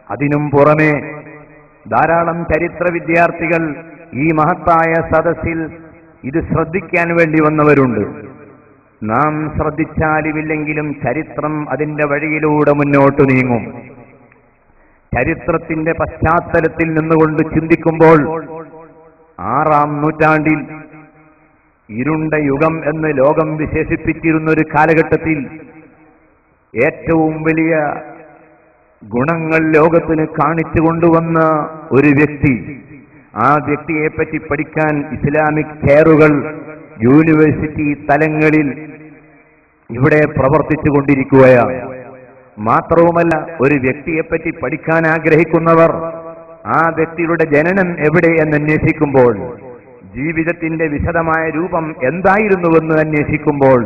അതിനും പുറമെ ധാരാളം ചരിത്ര വിദ്യാർത്ഥികൾ ഈ മഹത്തായ സദസ്സിൽ ഇത് ശ്രദ്ധിക്കാൻ വേണ്ടി വന്നവരുണ്ട്. നാം ശ്രദ്ധിച്ചാലുമില്ലെങ്കിലും ചരിത്രം അതിന്റെ വഴിയിലൂടെ മുന്നോട്ട് നീങ്ങും. ചരിത്രത്തിന്റെ പശ്ചാത്തലത്തിൽ നിന്നുകൊണ്ട് ചിന്തിക്കുമ്പോൾ 6-ാം നൂറ്റാണ്ടിൽ ഇരുണ്ട യുഗം എന്ന് ലോകം വിശേഷിപ്പിച്ചിരുന്ന ഒരു കാലഘട്ടത്തിൽ ഏറ്റവും വലിയ ഗുണങ്ങൾ ലോകത്തിന് കാണിച്ചു കൊണ്ടുവന്ന ഒരു വ്യക്തി, ആ വ്യക്തിയെപ്പറ്റി പഠിക്കാൻ ഇസ്ലാമിക് കെയറുകൾ യൂണിവേഴ്സിറ്റി തലങ്ങളിൽ ഇവിടെ പ്രവർത്തിച്ചു കൊണ്ടിരിക്കുകയാണ്. മാത്രവുമല്ല, ഒരു വ്യക്തിയെപ്പറ്റി പഠിക്കാൻ ആഗ്രഹിക്കുന്നവർ ആ വ്യക്തിയുടെ ജനനം എവിടെ എന്ന് അന്വേഷിക്കുമ്പോൾ, ജീവിതത്തിന്റെ വിശദമായ രൂപം എന്തായിരുന്നുവെന്ന് അന്വേഷിക്കുമ്പോൾ,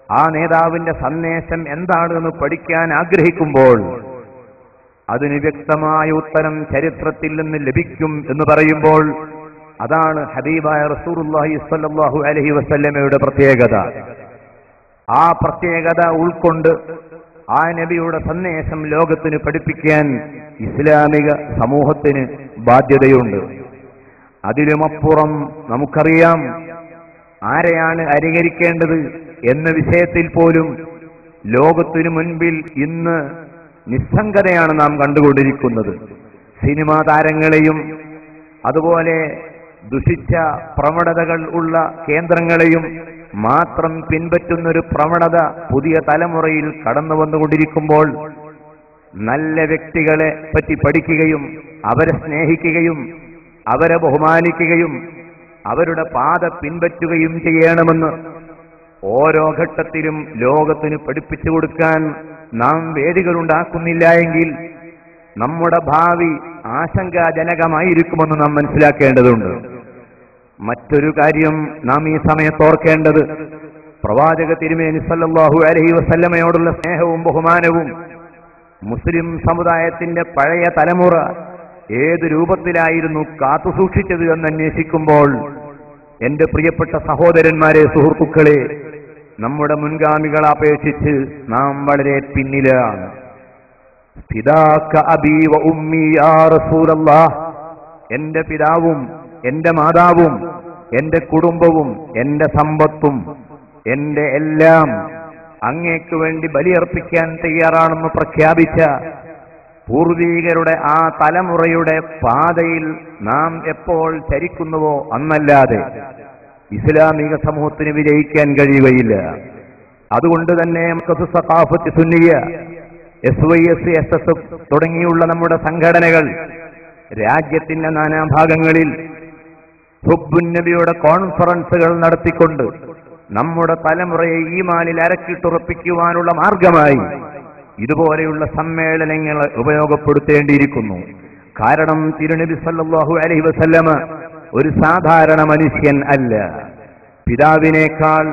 ആ നേതാവിന്റെ സന്ദേശം എന്താണെന്ന് പഠിക്കാൻ ആഗ്രഹിക്കുമ്പോൾ അതിന് വ്യക്തമായ ഉത്തരം ചരിത്രത്തിൽ നിന്ന് ലഭിക്കും എന്ന് പറയുമ്പോൾ അതാണ് ഹബീബായ റസൂലുള്ളാഹി സ്വല്ലല്ലാഹു അലൈഹി വസല്ലമയുടെ പ്രത്യേകത. ആ പ്രത്യേകത ഉൾക്കൊണ്ട് ആ നബിയുടെ സന്ദേശം ലോകത്തിന് പഠിപ്പിക്കാൻ ഇസ്ലാമിക സമൂഹത്തിന് ബാധ്യതയുണ്ട്. അതിലുമപ്പുറം നമുക്കറിയാം ആരെയാണ് അനുകരിക്കേണ്ടത് എന്ന വിഷയത്തിൽ പോലും ലോകത്തിനു മുൻപിൽ ഇന്ന് നിസ്സംഗതയാണ് നാം കണ്ടുകൊണ്ടിരിക്കുന്നത്. സിനിമാ താരങ്ങളെയും അതുപോലെ ദുഷിച്ച പ്രവണതകൾ ഉള്ള കേന്ദ്രങ്ങളെയും മാത്രം പിൻപറ്റുന്നൊരു പ്രവണത പുതിയ തലമുറയിൽ കടന്നു വന്നുകൊണ്ടിരിക്കുമ്പോൾ നല്ല വ്യക്തികളെ പറ്റി പഠിക്കുകയും അവരെ സ്നേഹിക്കുകയും അവരെ ബഹുമാനിക്കുകയും അവരുടെ പാത പിൻപറ്റുകയും ചെയ്യണമെന്ന് ഓരോ ഘട്ടത്തിലും ലോകത്തിന് പഠിപ്പിച്ചു കൊടുക്കാൻ നാം വേദികളുണ്ടാക്കുന്നില്ല എങ്കിൽ നമ്മുടെ ഭാവി ആശങ്കാജനകമായിരിക്കുമെന്ന് നാം മനസ്സിലാക്കേണ്ടതുണ്ട്. മറ്റൊരു കാര്യം നാം ഈ സമയത്ത് ഓർക്കേണ്ടത്, പ്രവാചക തിരുമേനി സല്ലല്ലാഹു അലൈഹി വസല്ലമയോടുള്ള സ്നേഹവും ബഹുമാനവും മുസ്ലിം സമുദായത്തിന്റെ പഴയ തലമുറ ഏത് രൂപത്തിലായിരുന്നു കാത്തുസൂക്ഷിച്ചത് എന്ന് അന്വേഷിക്കുമ്പോൾ, എന്റെ പ്രിയപ്പെട്ട സഹോദരന്മാരെ, സുഹൃത്തുക്കളെ, നമ്മുടെ മുൻഗാമികളെ അപേക്ഷിച്ച് നാം വളരെ പിന്നിലാണ്. ഫിദാക അബീ വ ഉമ്മി യാ റസൂലല്ലാഹ്, എന്റെ പിതാവും എന്റെ മാതാവും എന്റെ കുടുംബവും എന്റെ സമ്പത്തും എന്റെ എല്ലാം അങ്ങേക്ക് വേണ്ടി ബലിയർപ്പിക്കാൻ തയ്യാറാണെന്ന് പ്രഖ്യാപിച്ച പൂർവീകരുടെ ആ തലമുറയുടെ പാതയിൽ നാം എപ്പോൾ ചരിക്കുന്നുവോ അന്നല്ലാതെ ഇസ്ലാമിക സമൂഹത്തിന് വിജയിക്കാൻ കഴിയുകയില്ല. അതുകൊണ്ട് തന്നെ സഖാഫത്ത് സുന്നിയ, SYS, SSF തുടങ്ങിയുള്ള നമ്മുടെ സംഘടനകൾ രാജ്യത്തിന്റെ നാനാഭാഗങ്ങളിൽ ഹുബ്ബുൻ നബിയുടെ കോൺഫറൻസുകൾ നടത്തിക്കൊണ്ട് നമ്മുടെ തലമുറയെ ഈമാനിൽ അരക്കിട്ടുറപ്പിക്കുവാനുള്ള മാർഗമായി ഇതുപോലെയുള്ള സമ്മേളനങ്ങൾ ഉപയോഗപ്പെടുത്തേണ്ടിയിരിക്കുന്നു. കാരണം തിരുനബി സല്ലല്ലാഹു അലൈഹി വസല്ലമ ഒരു സാധാരണ മനുഷ്യൻ അല്ല. പിതാവിനേക്കാൾ,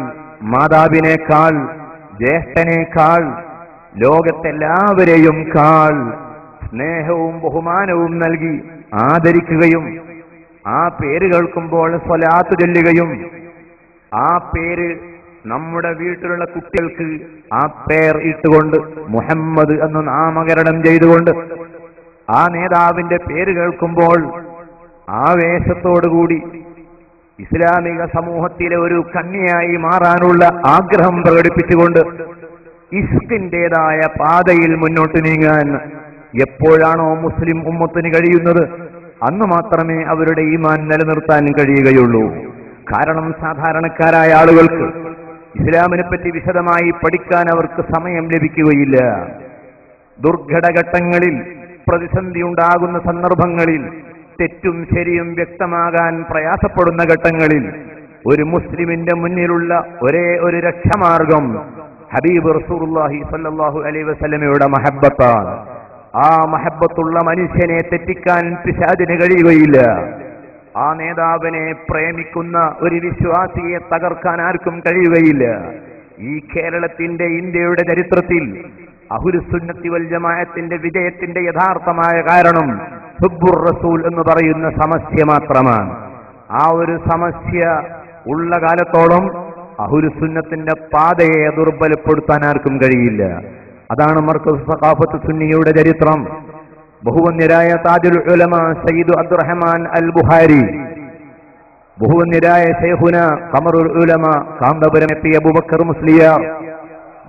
മാതാവിനേക്കാൾ, ജ്യേഷ്ഠനേക്കാൾ, ലോകത്തെല്ലാവരെയും കാൾ സ്നേഹവും ബഹുമാനവും നൽകി ആദരിക്കുകയും ആ പേര് കേൾക്കുമ്പോൾ സ്വലാത്ത് ചൊല്ലുകയും ആ പേര് നമ്മുടെ വീട്ടിലുള്ള കുട്ടികൾക്ക് ആ പേർ ഇട്ടുകൊണ്ട് മുഹമ്മദ് എന്ന് നാമകരണം ചെയ്തുകൊണ്ട് ആ നേതാവിന്റെ പേര് കേൾക്കുമ്പോൾ ആവേശത്തോടുകൂടി ഇസ്ലാമിക സമൂഹത്തിലെ ഒരു കണ്ണിയായി മാറാനുള്ള ആഗ്രഹം പ്രകടിപ്പിച്ചുകൊണ്ട് ഇസ്കിന്റേതായ പാതയിൽ മുന്നോട്ട് നീങ്ങാൻ എപ്പോഴാണോ മുസ്ലിം ഉമ്മത്തിന് കഴിയുന്നത് അന്ന് മാത്രമേ അവരുടെ ഈമാൻ നിലനിർത്താൻ കഴിയുകയുള്ളൂ. കാരണം സാധാരണക്കാരായ ആളുകൾക്ക് ഇസ്ലാമിനെ പറ്റി വിശദമായി പഠിക്കാൻ അവർക്ക് സമയം ലഭിക്കുകയില്ല. ദുർഘടഘട്ടങ്ങളിൽ, പ്രതിസന്ധി ഉണ്ടാകുന്ന സന്ദർഭങ്ങളിൽ, തെറ്റും ശരിയും വ്യക്തമാകാൻ പ്രയാസപ്പെടുന്ന ഘട്ടങ്ങളിൽ ഒരു മുസ്ലിമിന്റെ മുന്നിലുള്ള ഒരേ ഒരു രക്ഷമാർഗം ഹബീബ് റസൂലുള്ളാഹി സ്വല്ലല്ലാഹു അലൈഹി വസല്ലമയുടെ മഹബ്ബത്താണ്. ആ മഹബ്ബത്തുള്ള മനുഷ്യനെ തെറ്റിക്കാൻ പിശാചിന് കഴിയുകയില്ല. ആ നേതാവിനെ പ്രേമിക്കുന്ന ഒരു വിശ്വാസിയെ തകർക്കാൻ ആർക്കും കഴിയുകയില്ല. ഈ കേരളത്തിന്റെ, ഇന്ത്യയുടെ ചരിത്രത്തിൽ അഹ്ലുസുന്നത്തി വൽ ജമാഅത്തിന്റെ വിജയത്തിന്റെ യഥാർത്ഥമായ കാരണം ഹുബ്ബുർ റസൂൽ എന്ന് പറയുന്ന സമസ്യ മാത്രമാണ്. ആ ഒരു സമസ്യ ഉള്ള കാലത്തോളം അഹ്ലുസുന്നത്തിന്റെ പാതയെ ദുർബലപ്പെടുത്താൻ ആർക്കും കഴിയില്ല. അതാണ് മർക്കസ് സഖാഫത്ത് സുന്നിയുടെ ചരിത്രം. ബഹുവന്യരായ താജുൽ ഉലമ സയ്യിദ് അബ്ദുറഹ്മാൻ അൽ ബുഹാരി, ബഹുവന്യരായ ശൈഖുന ഖമറുൽ ഉലമ കാന്തപുരം എത്തിയ അബൂബക്കർ മുസ്ലിയാർ,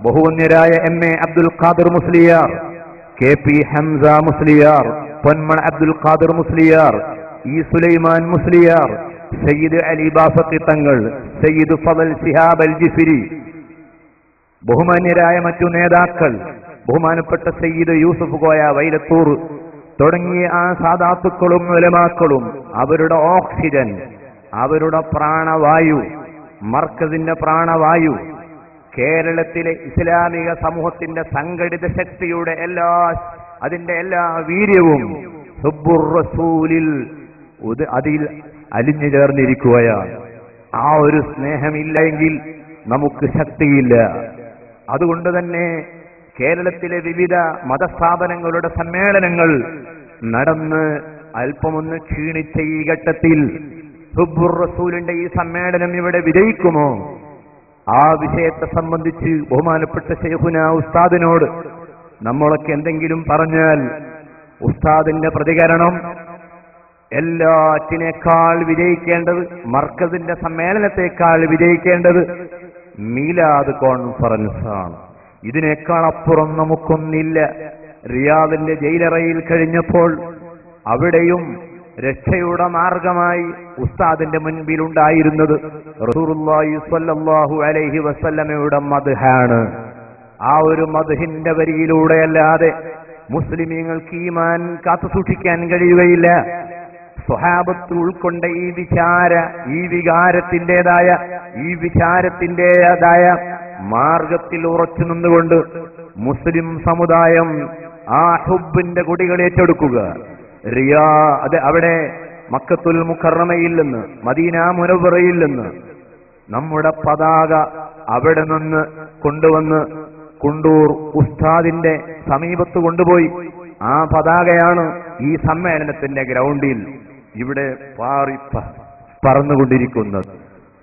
ബഹുവന്യരായ M A. Abdul Khadir Musliyar, K P. Hamza Musliyar, Ponman Abdul Khadir Musliyar, E Sulaiman Musliyar, Sayyid Ali Bafaqi Thangal, Sayyid ഫളൽ Shihab അൽ ജിഫിരി, ബഹുമാന്യരായ മറ്റു നേതാക്കൾ, ബഹുമാനപ്പെട്ട സയ്യിദ് യൂസുഫ് കോയ വൈലത്തൂർ തുടങ്ങിയ ആ സാദാത്തുക്കളും ഉലമാക്കളും അവരുടെ ഓക്സിജൻ, അവരുടെ പ്രാണവായു, മർക്കസിന്റെ പ്രാണവായു, കേരളത്തിലെ ഇസ്ലാമിക സമൂഹത്തിന്റെ സംഘടിത ശക്തിയുടെ അതിന്റെ എല്ലാ വീര്യവും ഹുബ്ബുർ റസൂലിൽ അതിൽ അലിഞ്ഞു ചേർന്നിരിക്കുകയാണ്. ആ ഒരു സ്നേഹമില്ലെങ്കിൽ നമുക്ക് ശക്തിയില്ല. അതുകൊണ്ട് തന്നെ കേരളത്തിലെ വിവിധ മതസ്ഥാപനങ്ങളുടെ സമ്മേളനങ്ങൾ നടന്ന് അല്പമൊന്ന് ക്ഷീണിച്ച ഈ ഘട്ടത്തിൽ ഹുബ്ബുർ റസൂലിന്റെ ഈ സമ്മേളനം ഇവിടെ വിജയിക്കുമോ? ആ വിഷയത്തെ സംബന്ധിച്ച് ബഹുമാനപ്പെട്ട ശൈഖുന ഉസ്താദിനോട് നമ്മളൊക്കെ എന്തെങ്കിലും പറഞ്ഞാൽ ഉസ്താദിന്റെ പ്രതികരണം എല്ലാറ്റിനേക്കാൾ വിജയിക്കേണ്ടത്, മർക്കസിന്റെ സമ്മേളനത്തെക്കാൾ വിജയിക്കേണ്ടത് മീലാദ് കോൺഫറൻസ് ആണ്. ഇതിനേക്കാൾ അപ്പുറം നമുക്കൊന്നില്ല. റിയാദിന്റെ ജയിലറയിൽ കഴിഞ്ഞപ്പോൾ അവിടെയും രക്ഷയുടെ മാർഗമായി ഉസ്താദിന്റെ മുൻപിലുണ്ടായിരുന്നത് റസൂലുള്ളാഹി സ്വല്ലല്ലാഹു അലൈഹി വസല്ലമയുടെ മദ്ഹാണ്. ആ ഒരു മദ്ഹിന്റെ വരിയിലൂടെയല്ലാതെ മുസ്ലിമീങ്ങൾക്ക് ഈമാൻ കാത്തു സൂക്ഷിക്കാൻ കഴിയുകയില്ല. സ്വഹാബത്ത് ഉൾക്കൊണ്ട ഈ വിചാരത്തിന്റേതായ മാർഗത്തിൽ ഉറച്ചു നിന്നുകൊണ്ട് മുസ്ലിം സമുദായം ആ ഹുബ്ബിന്റെ കൊടികൾ ഏറ്റെടുക്കുക. അവിടെ മക്കത്തുൽ മുക്കറമയിൽ നിന്ന്, മദീന മുനവ്വറയിൽ നിന്ന് നമ്മുടെ പതാക അവിടെ നിന്ന് കൊണ്ടുവന്ന് കുണ്ടൂർ ഉസ്താദിന്റെ സമീപത്ത് കൊണ്ടുപോയി ആ പതാകയാണ് ഈ സമ്മേളനത്തിന്റെ ഗ്രൗണ്ടിൽ ഇവിടെ പറന്നുകൊണ്ടിരിക്കുന്നത്.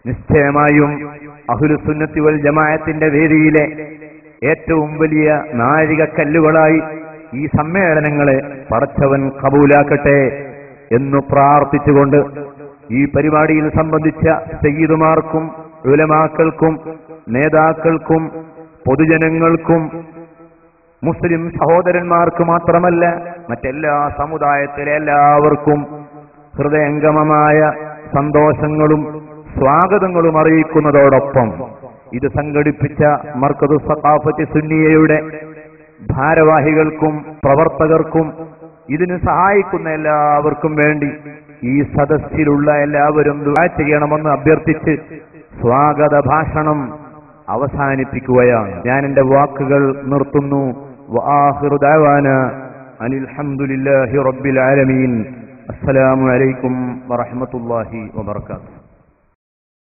നിശ്ചയമായും അഹ്ലുസുന്നത്തി വൽ ജമാഅത്തിന്റെ വേദിയിലെ ഏറ്റവും വലിയ നാഴികക്കല്ലുകളായി ഈ സമ്മേളനങ്ങളെ പടച്ചവൻ കബൂലാക്കട്ടെ എന്ന് പ്രാർത്ഥിച്ചുകൊണ്ട് ഈ പരിപാടിയിൽ സംബന്ധിച്ച സയ്യിദുമാർക്കും ഉലമാക്കൾക്കും നേതാക്കൾക്കും പൊതുജനങ്ങൾക്കും മുസ്ലിം സഹോദരന്മാർക്ക് മാത്രമല്ല മറ്റെല്ലാ സമുദായത്തിലെ എല്ലാവർക്കും ഹൃദയംഗമമായ സന്തോഷങ്ങളും സ്വാഗതങ്ങളും അറിയിക്കുന്നതോടൊപ്പം ഇത് സംഘടിപ്പിച്ച മർക്കദു സഖാഫത്തി സുന്നിയയുടെ ഭാരവാഹികൾക്കും പ്രവർത്തകർക്കും ഇതിന് സഹായിക്കുന്ന എല്ലാവർക്കും വേണ്ടി ഈ സദസ്സിലുള്ള എല്ലാവരും ദുആ ചെയ്യണമെന്ന് അഭ്യർത്ഥിച്ച് സ്വാഗത ഭാഷണം അവസാനിപ്പിക്കുകയാണ്. ഞാൻ എന്റെ വാക്കുകൾ നിർത്തുന്നു. വആഖിറു ദഅവാനാ അനിൽ ഹംദുലില്ലാഹി റബ്ബിൽ ആലമീൻ. അസ്സലാമു അലൈക്കും വറഹ്മത്തുള്ളാഹി വബറകാതുഹു.